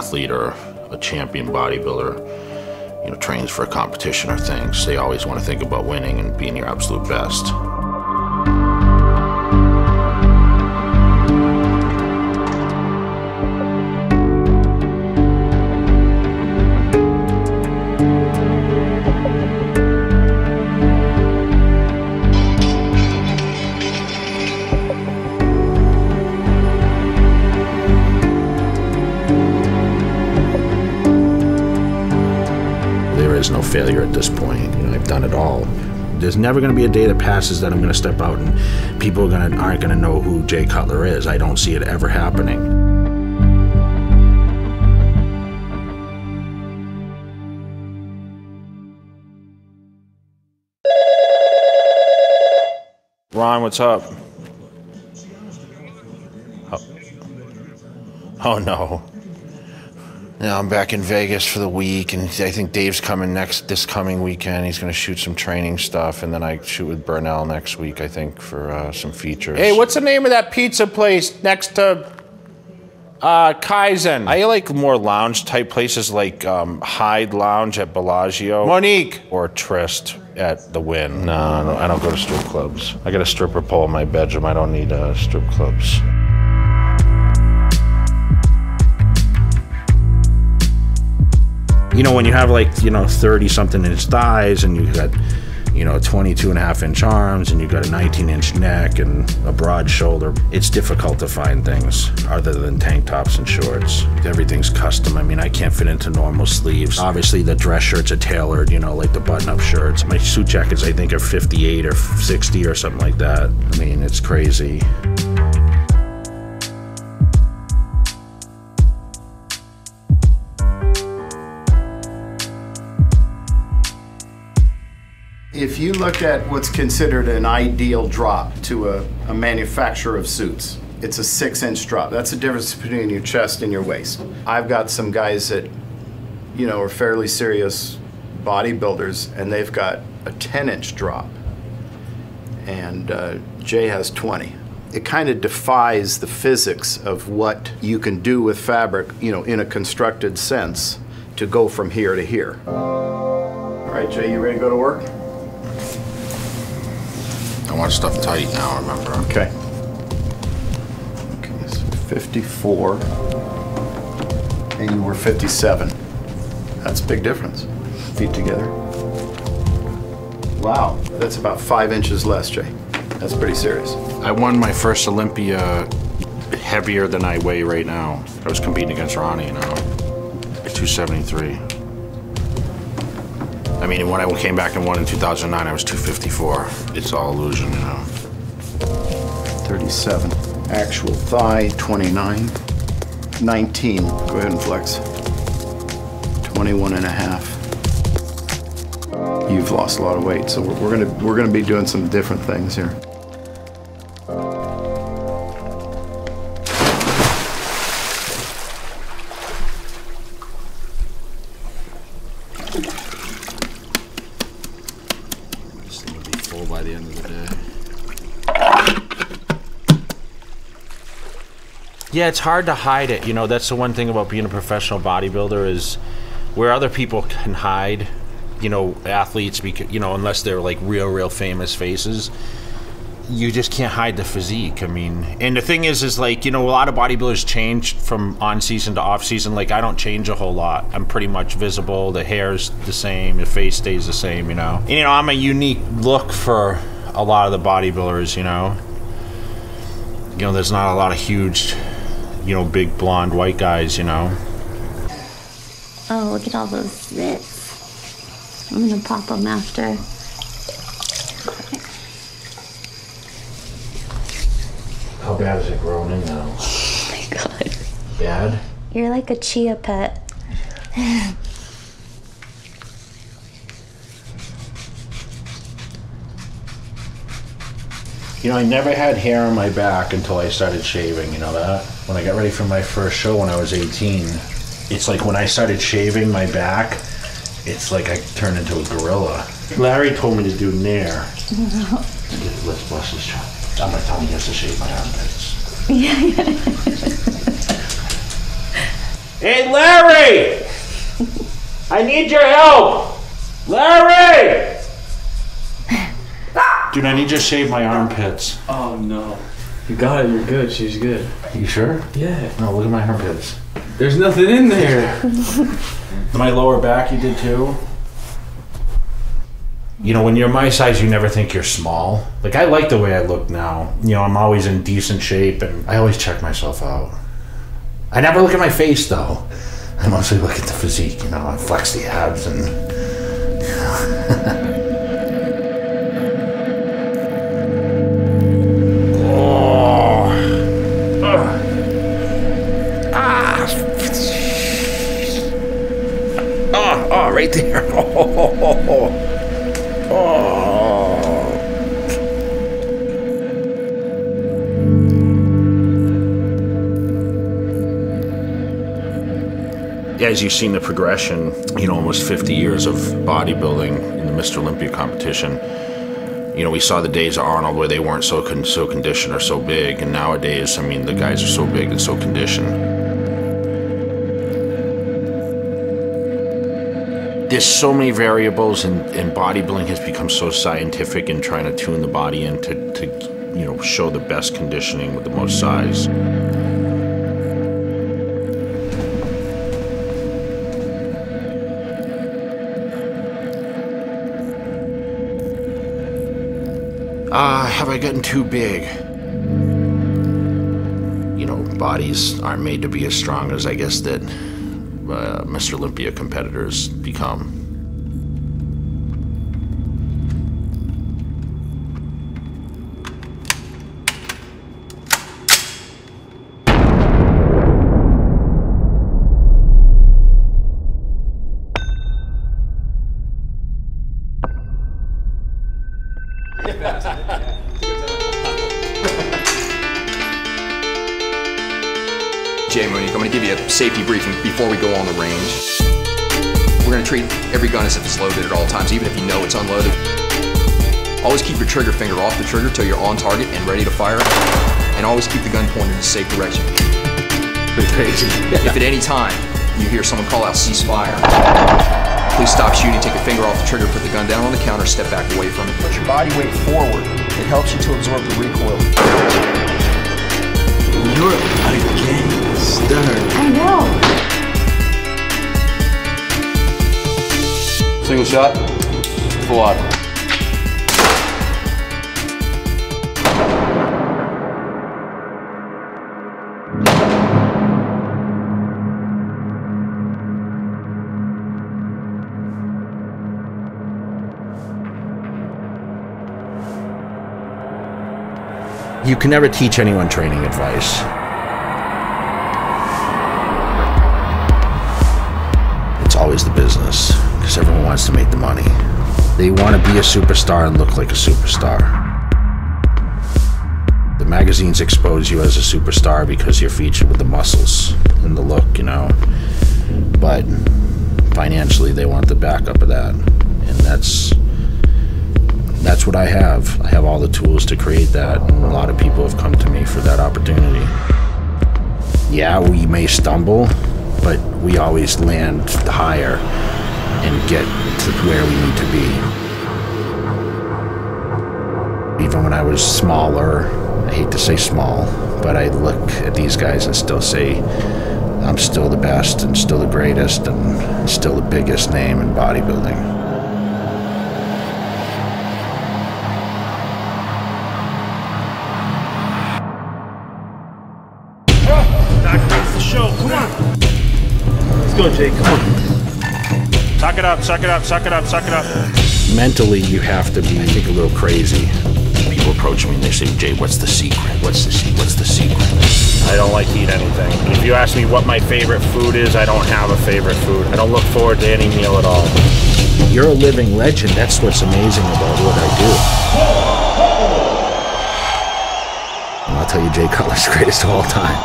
athlete or a champion bodybuilder, you know, trains for a competition or things, they always want to think about winning and being your absolute best. There is no failure at this point. You know, I've done it all. There's never going to be a day that passes that I'm going to step out and people aren't going to know who Jay Cutler is. I don't see it ever happening. Ron, what's up? Oh no. Now I'm back in Vegas for the week, and I think Dave's coming this coming weekend. He's going to shoot some training stuff, and then I shoot with Burnell next week, I think, for some features. Hey, what's the name of that pizza place next to Kaizen? I like more lounge type places like Hyde Lounge at Bellagio. Monique! Or Trist at the Wynn. No, I don't go to strip clubs. I got a stripper pole in my bedroom. I don't need strip clubs. You know, when you have like, you know, 30-something inch thighs and you got, you know, 22.5-inch arms and you got a 19-inch neck and a broad shoulder, it's difficult to find things other than tank tops and shorts. Everything's custom. I mean, I can't fit into normal sleeves. Obviously, the dress shirts are tailored, you know, like the button-up shirts. My suit jackets, I think, are 58 or 60 or something like that. I mean, it's crazy. If you look at what's considered an ideal drop to a manufacturer of suits, it's a 6-inch drop. That's the difference between your chest and your waist. I've got some guys that, you know, are fairly serious bodybuilders, and they've got a 10-inch drop. And Jay has 20. It kind of defies the physics of what you can do with fabric, you know, in a constructed sense, to go from here to here. All right, Jay, you ready to go to work? I want stuff tight now, remember. Okay. Okay, so 54, and you were 57. That's a big difference. Feet together. Wow, that's about 5 inches less, Jay. That's pretty serious. I won my first Olympia heavier than I weigh right now. I was competing against Ronnie, you know, 273. I mean, when I came back and won in 2009, I was 254. It's all illusion, you know. 37. Actual thigh, 29. 19. Go ahead and flex. 21 and a half. You've lost a lot of weight, so we're gonna be doing some different things here. By the end of the day. Yeah, it's hard to hide it. You know, that's the one thing about being a professional bodybuilder is where other people can hide, you know, athletes, because, you know, unless they're like real famous faces, you just can't hide the physique. I mean, and the thing is like, you know, a lot of bodybuilders change from on season to off season. Like, I don't change a whole lot. I'm pretty much visible. The hair's the same. The face stays the same, you know. And, you know, I'm a unique look for a lot of the bodybuilders, you know. You know, there's not a lot of huge, you know, big blonde white guys, you know. Oh, look at all those zits. I'm gonna pop them after. How bad is it growing in now? Oh my God. Bad? You're like a chia pet. You know, I never had hair on my back until I started shaving, you know that? When I got ready for my first show when I was 18, it's like when I started shaving my back, it's like I turned into a gorilla. Larry told me to do Nair. Let's bust his shot. I'm not telling you he has to shave my armpits. Yeah. Hey, Larry! I need your help! Larry! Dude, I need you to shave my armpits. Oh, no. You got it. You're good. She's good. You sure? Yeah. No, look at my armpits. There's nothing in there. My lower back you did too? You know, when you're my size, you never think you're small. Like, I like the way I look now. You know, I'm always in decent shape, and I always check myself out. I never look at my face, though. I mostly look at the physique, you know. I flex the abs and... You know. Oh, right there. As you've seen the progression, you know, almost 50 years of bodybuilding in the Mr. Olympia competition. You know, we saw the days of Arnold where they weren't so conditioned or so big, and nowadays, I mean, the guys are so big and so conditioned. There's so many variables, and bodybuilding has become so scientific in trying to tune the body in to you know, show the best conditioning with the most size. Have I gotten too big? You know, bodies aren't made to be as strong as I guess that Mr. Olympia competitors become. Jay Monique, I'm going to give you a safety briefing before we go on the range. We're going to treat every gun as if it's loaded at all times, even if you know it's unloaded. Always keep your trigger finger off the trigger till you're on target and ready to fire, and always keep the gun pointed in a safe direction. Crazy. If at any time you hear someone call out ceasefire, please stop shooting, take a finger off the trigger, put the gun down on the counter, step back away from it. Put your body weight forward. It helps you to absorb the recoil. You're a gangster. I know. Single shot, full auto. You can never teach anyone training advice. It's always the business, because everyone wants to make the money. They want to be a superstar and look like a superstar. The magazines expose you as a superstar because you're featured with the muscles and the look, you know. But financially, they want the backup of that. And that's what I have. I have all the tools to create that, and a lot of people have come to me for that opportunity. Yeah, we may stumble, but we always land higher and get to where we need to be. Even when I was smaller, I hate to say small, but I look at these guys and still say, I'm still the best and still the greatest and still the biggest name in bodybuilding. Come on. Let's go, Jake. Come on. Suck it up, suck it up, suck it up, suck it up. Mentally, you have to be, I think, a little crazy. People approach me and they say, Jay, what's the secret? What's the secret? What's the secret? I don't like to eat anything. If you ask me what my favorite food is, I don't have a favorite food. I don't look forward to any meal at all. You're a living legend. That's what's amazing about what I do. And I'll tell you, Jay Cutler's the greatest of all time.